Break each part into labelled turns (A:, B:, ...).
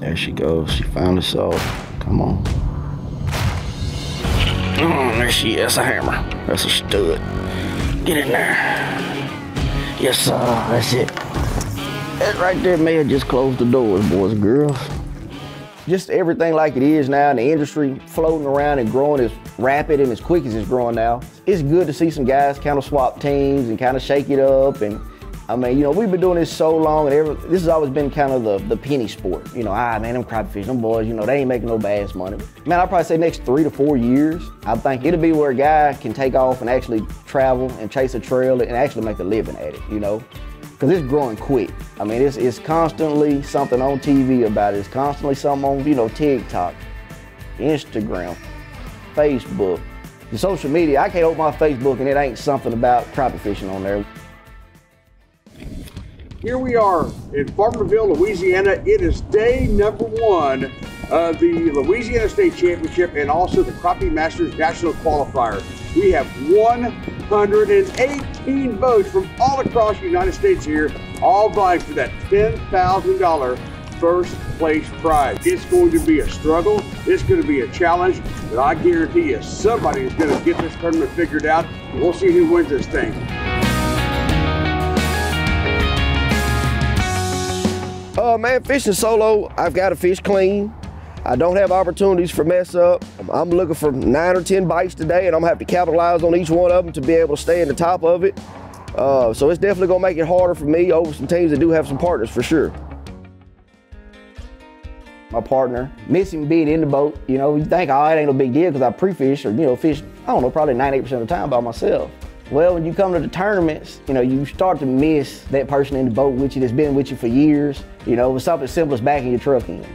A: There she goes. She finally saw it. Come on. Oh, there she is. That's a hammer. That's a stud. Get in there. Yes, sir. That's it. That right there may have just closed the doors, boys and girls. Just everything like it is now in the industry, floating around and growing as rapid and as quick as it's growing now. It's good to see some guys kind of swap teams and kind of shake it up. And I mean, you know, we've been doing this so long, and this has always been kind of the penny sport. You know, man, them crappie fish, them boys, you know, they ain't making no bass money. Man, I'd probably say next 3 to 4 years, I think it'll be where a guy can take off and actually travel and chase a trail and actually make a living at it, you know? Because it's growing quick. I mean, it's constantly something on TV about it. It's constantly something on, you know, TikTok, Instagram, Facebook. The social media, I can't open my Facebook and it ain't something about crappie fishing on there.
B: Here we are in Farmerville, Louisiana. It is day number 1 of the Louisiana State Championship and also the Crappie Masters National Qualifier. We have 118 boats from all across the United States here, all vying for that $10,000 first place prize. It's going to be a struggle. It's going to be a challenge, but I guarantee you somebody is going to get this tournament figured out. We'll see who wins this thing.
A: Man, fishing solo, I've got to fish clean. I don't have opportunities for mess up. I'm looking for 9 or 10 bites today, and I'm gonna have to capitalize on each one of them to be able to stay in the top of it. So it's definitely gonna make it harder for me over some teams that do have some partners for sure. My partner, missing being in the boat, you know, you think, oh, it ain't no big deal because I pre-fish or, you know, fish, I don't know, probably 98% of the time by myself. Well, when you come to the tournaments, you know, you start to miss that person in the boat with you that's been with you for years. You know, it's something simple as backing your truck in.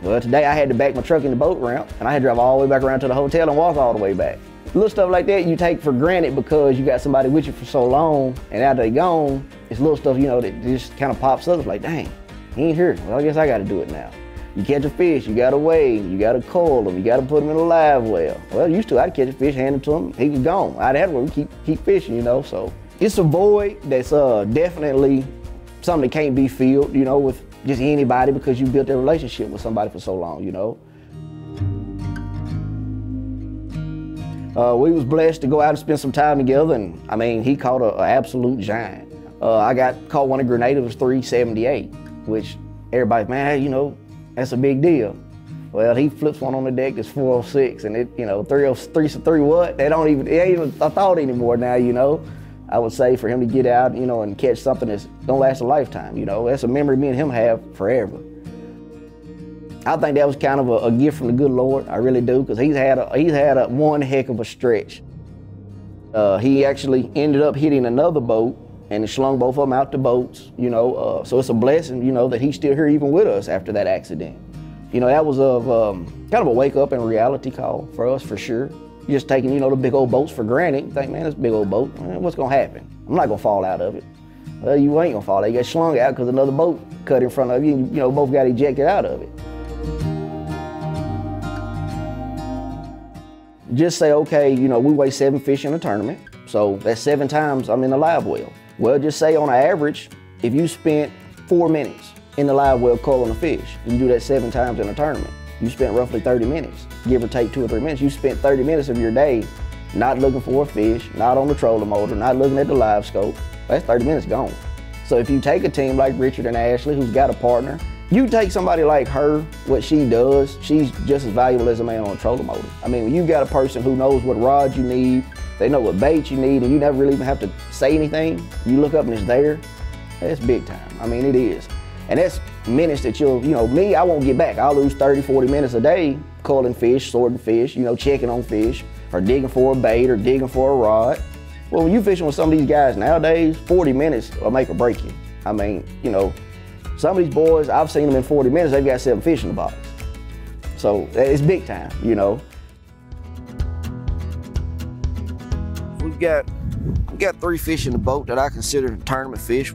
A: Well, today I had to back my truck in the boat ramp, and I had to drive all the way back around to the hotel and walk all the way back. Little stuff like that you take for granted because you got somebody with you for so long, and after they gone, it's little stuff, you know, that just kind of pops up. It's like, dang, he ain't here. Well, I guess I got to do it now. You catch a fish, you gotta weigh him, you gotta coil him, you gotta put him in a live well. Well, used to, I'd catch a fish, hand him to him, he was gone. I'd have to keep fishing, you know, so. It's a void that's definitely something that can't be filled, you know, with just anybody because you built a relationship with somebody for so long, you know. We was blessed to go out and spend some time together, and I mean, he caught an absolute giant. I caught one of Grenada, it was 378, which everybody's, man, you know, that's a big deal. Well, he flips one on the deck that's 406, and it, you know, 303 what? It ain't even a thought anymore now, you know. I would say for him to get out, you know, and catch something that's gonna last a lifetime, you know. That's a memory me and him have forever. I think that was kind of a gift from the good Lord, I really do, because he's had one heck of a stretch. He actually ended up hitting another boat, and it slung both of them out to boats, you know. So it's a blessing, you know, that he's still here even with us after that accident. You know, that was kind of a wake up and reality call for us, for sure. You're just taking, you know, the big old boats for granted. You think, man, this big old boat, man, what's gonna happen? I'm not gonna fall out of it. Well, you ain't gonna fall out. You get slung out because another boat cut in front of you, and you know, both got ejected out of it. Just say, okay, you know, we weigh 7 fish in a tournament, so that's 7 times I'm in the live well. Well, just say on average, if you spent 4 minutes in the live well culling a fish, you do that 7 times in a tournament. You spent roughly 30 minutes, give or take 2 or 3 minutes. You spent 30 minutes of your day not looking for a fish, not on the trolling motor, not looking at the live scope. That's 30 minutes gone. So if you take a team like Richard and Ashley, who's got a partner, you take somebody like her, what she does, she's just as valuable as a man on a trolling motor. I mean, when you got a person who knows what rods you need, they know what bait you need, and you never really even have to say anything, you look up and it's there, that's big time. I mean, it is. And that's minutes that you know, me, I won't get back. I'll lose 30, 40 minutes a day culling fish, sorting fish, you know, checking on fish, or digging for a bait, or digging for a rod. Well, when you're fishing with some of these guys nowadays, 40 minutes will make or break you. I mean, you know, some of these boys, I've seen them in 40 minutes, they've got 7 fish in the box. So it's big time, you know. We've got 3 fish in the boat that I consider tournament fish.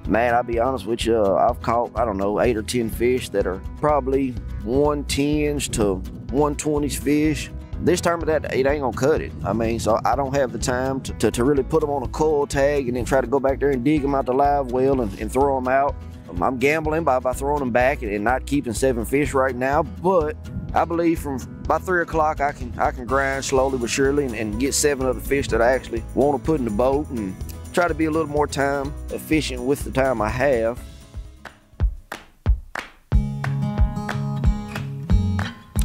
A: Man, I'll be honest with you, I've caught, I don't know, 8 or 10 fish that are probably 110s to 120s fish. This tournament, it ain't gonna cut it. I mean, so I don't have the time to really put them on a coil tag and then try to go back there and dig them out the live well and throw them out. I'm gambling by throwing them back and not keeping 7 fish right now, but I believe from by 3 o'clock I can grind slowly but surely and get 7 of the fish that I actually want to put in the boat and try to be a little more time efficient with the time I have.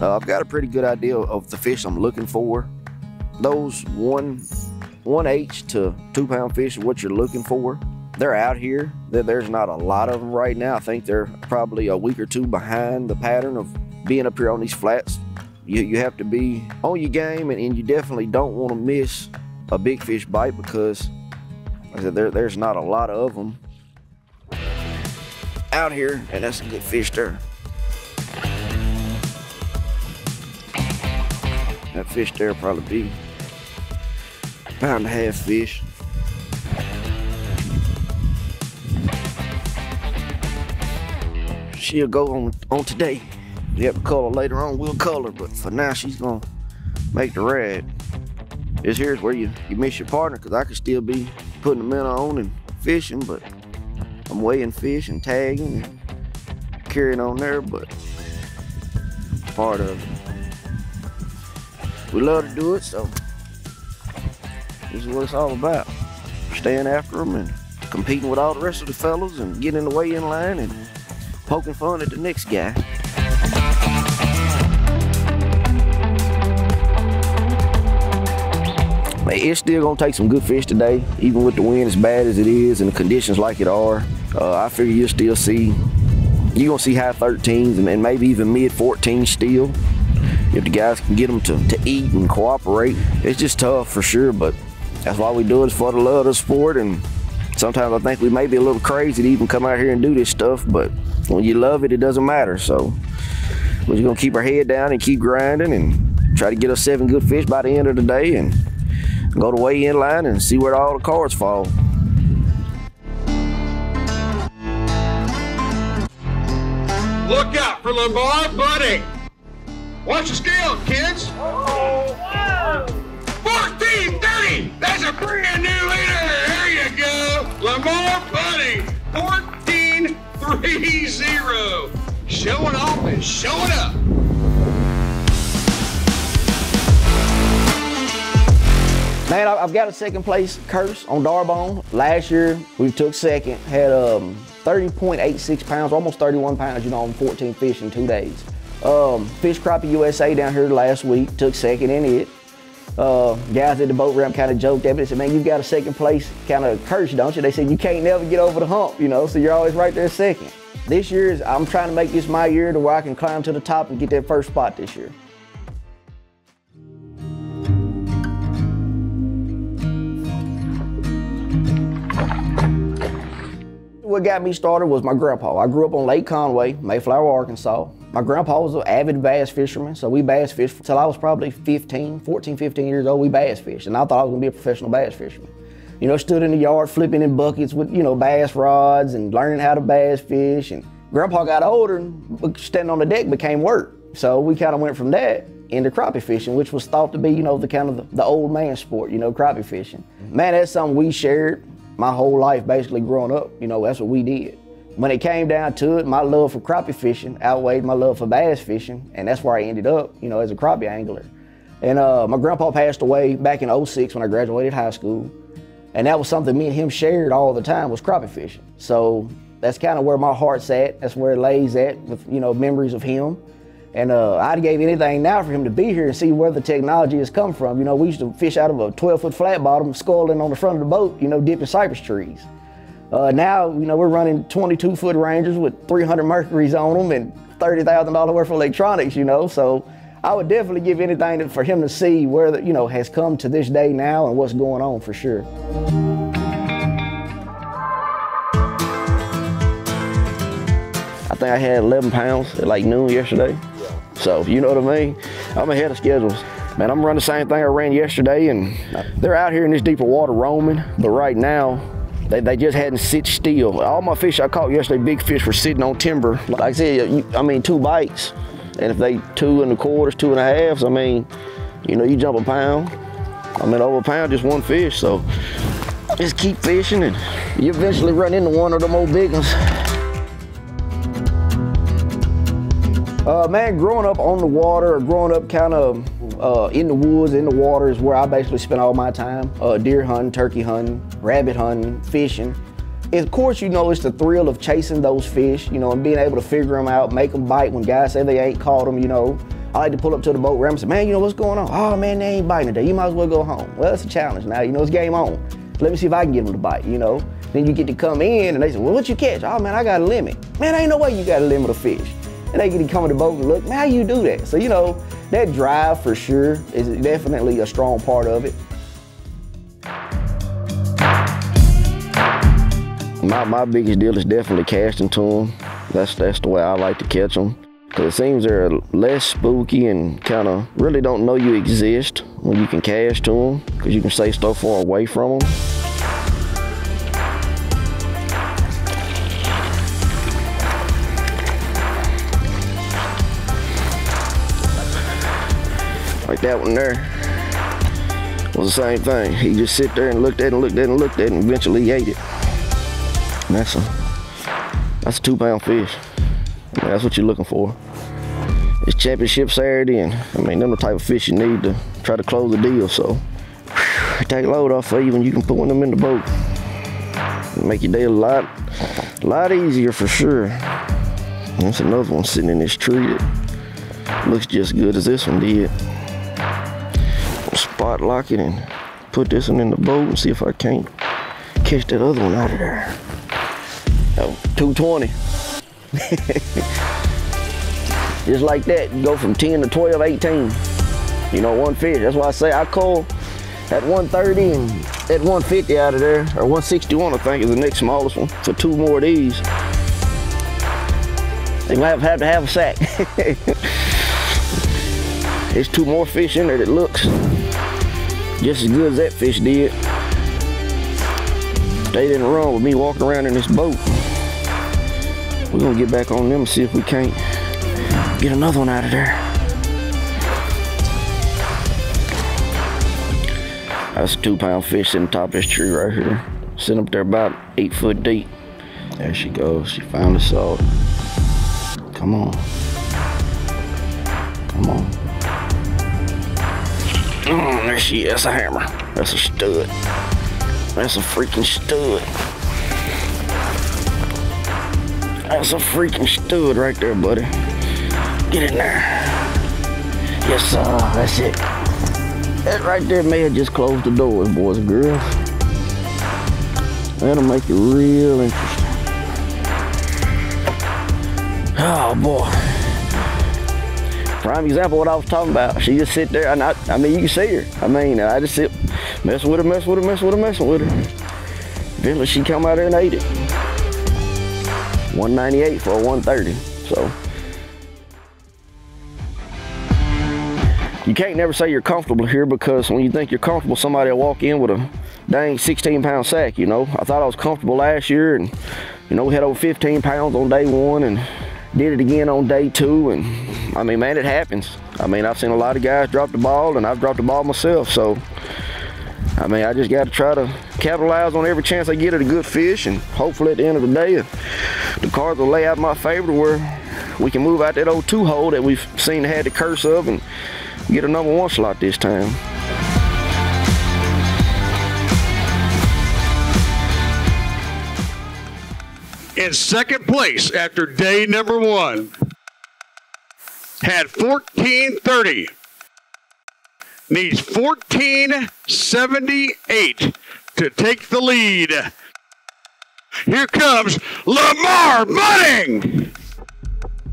A: I've got a pretty good idea of the fish I'm looking for. Those 1/8 to 2 pound fish is what you're looking for. They're out here. There's not a lot of them right now. I think they're probably a week or 2 behind the pattern of being up here on these flats. You have to be on your game, and you definitely don't want to miss a big fish bite because, like I said, there's not a lot of them out here, and that's a good fish there. That fish there will probably be £1.5 fish. She'll go on today. If you have to color later on, we'll color, but for now she's gonna make the rad. This here's where you miss your partner, because I could still be putting the minnow on and fishing, but I'm weighing fish and tagging and carrying on there, but part of it. We love to do it, so this is what it's all about. Staying after them and competing with all the rest of the fellas and getting in the weigh-in line and poking fun at the next guy. It's still gonna take some good fish today, even with the wind as bad as it is and the conditions like it are. I figure you'll still see, you're gonna see high 13s and maybe even mid 14s still, if the guys can get them to eat and cooperate. It's just tough for sure, but that's why we do it, for the love of the sport. And sometimes I think we may be a little crazy to even come out here and do this stuff, but when you love it, it doesn't matter. So we're just gonna keep our head down and keep grinding and try to get us 7 good fish by the end of the day and go to weigh-in line and see where all the cards fall.
B: Look out for Lamar Bunting. Watch the scale, kids. 1430. That's a brand new leader. There you go. Lamar Bunting, 1430. Showing off and showing up.
A: Man, I've got a 2nd place curse on Darbone. Last year, we took 2nd, had 30.86 pounds, almost 31 pounds, on 14 fish in 2 days. Fished Crappie USA down here last week, took 2nd in it. Guys at the boat ramp kind of joked at me. They said, man, you've got a 2nd place kind of curse, don't you? They said, you can't never get over the hump, so you're always right there 2nd. This year, I'm trying to make this my year to where I can climb to the top and get that 1st spot this year. What got me started was my grandpa. I grew up on Lake Conway, Mayflower, Arkansas. My grandpa was an avid bass fisherman, so we bass fished until I was probably 14, 15 years old. We bass fished, and I thought I was gonna be a professional bass fisherman. Stood in the yard flipping in buckets with, bass rods and learning how to bass fish. And Grandpa got older and standing on the deck became work. So we kind of went from that into crappie fishing, which was thought to be, the kind of the old man sport, crappie fishing. Man, that's something we shared my whole life, basically growing up. That's what we did. When it came down to it, my love for crappie fishing outweighed my love for bass fishing, and that's where I ended up, as a crappie angler. And my grandpa passed away back in '06 when I graduated high school, and that was something me and him shared all the time, was crappie fishing. So that's kind of where my heart's at. That's where it lays at, with memories of him. And I'd give anything now for him to be here and see where the technology has come from. We used to fish out of a 12-foot flat bottom, sculling on the front of the boat, dipping cypress trees. Now, we're running 22-foot Rangers with 300 Mercuries on them and $30,000 worth of electronics, So I would definitely give anything for him to see where has come to this day now and what's going on for sure. I think I had 11 pounds at like noon yesterday. So, you know what I mean? I'm ahead of schedules. Man, I'm running the same thing I ran yesterday, and they're out here in this deeper water roaming, but right now, they just hadn't sit still. All my fish I caught yesterday, big fish, were sitting on timber. Like I said, 2 bites, and if they 2 1/4, 2 1/2, you jump a pound. Over a pound, just 1 fish, so just keep fishing, and you eventually run into one of them old big ones. Man, growing up on the water or growing up kind of in the woods, in the water is where I basically spent all my time. Deer hunting, turkey hunting, rabbit hunting, fishing. Of course, you know, it's the thrill of chasing those fish, you know, and being able to figure them out, make them bite when guys say they ain't caught them, you know. I like to pull up to the boat ramp and say, man, you know, what's going on? Oh, man, they ain't biting today. You might as well go home. Well, it's a challenge now. You know, it's game on. Let me see if I can get them to bite, you know. Then you get to come in and they say, well, what you catch? Oh, man, I got a limit. Man, ain't no way you got a limit of fish. And they get to come in the boat and look, man, how you do that? So, you know, that drive for sure is definitely a strong part of it. My biggest deal is definitely casting to them. That's the way I like to catch them. Because it seems they're less spooky and kind of really don't know you exist when you can cast to them, because you can stay so far away from them. Like that one there was the same thing. He just sit there and looked at it and looked at it and looked at it, and eventually he ate it. And that's a 2 pound fish. I mean, that's what you're looking for. It's championship Saturday, and I mean, them the type of fish you need to try to close the deal. So take a load off of you when you can put one of them in the boat. It'll make your day a lot easier for sure. And there's another one sitting in this tree that looks just good as this one did. Spot lock it and put this one in the boat and see if I can't catch that other one out of there. Oh, 220. Just like that, you go from 10 to 12, 18. You know, one fish. That's why I say I call at 130 and at 150 out of there, or 161 I think is the next smallest one. For 2 more of these, they might have to have a sack. There's 2 more fish in there that looks just as good as that fish did. They didn't run with me walking around in this boat. We're gonna get back on them and see if we can't get another one out of there. That's a 2 pound fish sitting on top of this tree right here. Sitting up there about 8 foot deep. There she goes, she found the salt. Come on. Come on. There she is, that's a hammer. That's a stud. That's a freaking stud. That's a freaking stud right there, buddy. Get in there. Yes, sir, that's it. That right there may have just closed the doors, boys and girls. That'll make it real interesting. Oh, boy. Prime example of what I was talking about. She just sit there, and I mean, you can see her. I mean, I just sit, messing with her, messing with her, messing with her, messing with her. Eventually, she come out there and ate it. 198 for a 130, so. You can't never say you're comfortable here, because when you think you're comfortable, somebody will walk in with a dang 16 pound sack, you know. I thought I was comfortable last year, and, you know, we had over 15 pounds on day 1, and did it again on day 2, and I mean, man, it happens. I mean, I've seen a lot of guys drop the ball, and I've dropped the ball myself, so I mean, I just got to try to capitalize on every chance I get at a good fish, and hopefully at the end of the day, the cards will lay out in my favor where we can move out that old 2 hole that we've seen had the curse of and get a number 1 slot this time.
B: In second place after day number 1, had 1430. Needs 1478 to take the lead. Here comes Lamar Bunting.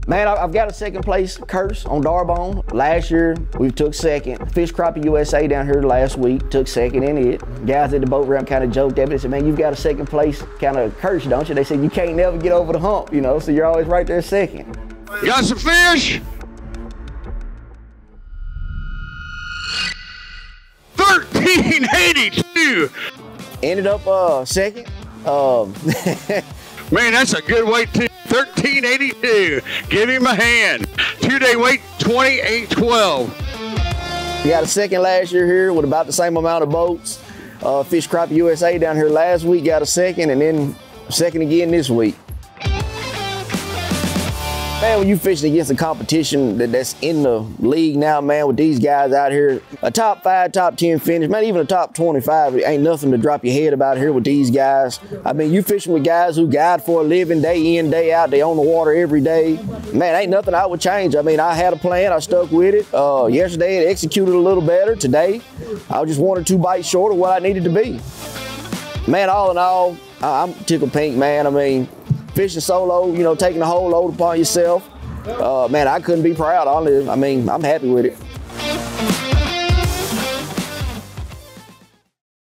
A: Man, I've got a second place curse on Darbone. Last year, we took second. Fish Crappie USA down here last week took second in it. Guys at the boat ramp kind of joked at me. They said, man, you've got a second place kind of curse, don't you? They said, you can't never get over the hump, you know, so you're always right there second.
B: Got some fish? 1382.
A: Ended up second.
B: Man, that's a good weight too. 1382. Give him a hand. 2-day weight, 2812.
A: We got a second last year here with about the same amount of boats. Fish Crappie USA down here last week got a second, and then second again this week. Man, when you fishing against a competition that's in the league now, man, with these guys out here, a top 5, top 10 finish, man, even a top 25, it ain't nothing to drop your head about here with these guys. I mean, you fishing with guys who guide for a living, day in, day out, they on the water every day. Man, ain't nothing I would change. I mean, I had a plan, I stuck with it. Yesterday, it executed a little better. Today, I was just 1 or 2 bites short of what I needed to be. Man, all in all, I'm tickled pink, man. I mean, fishing solo, you know, taking the whole load upon yourself. Man, I couldn't be proud, honestly. I mean, I'm happy with it.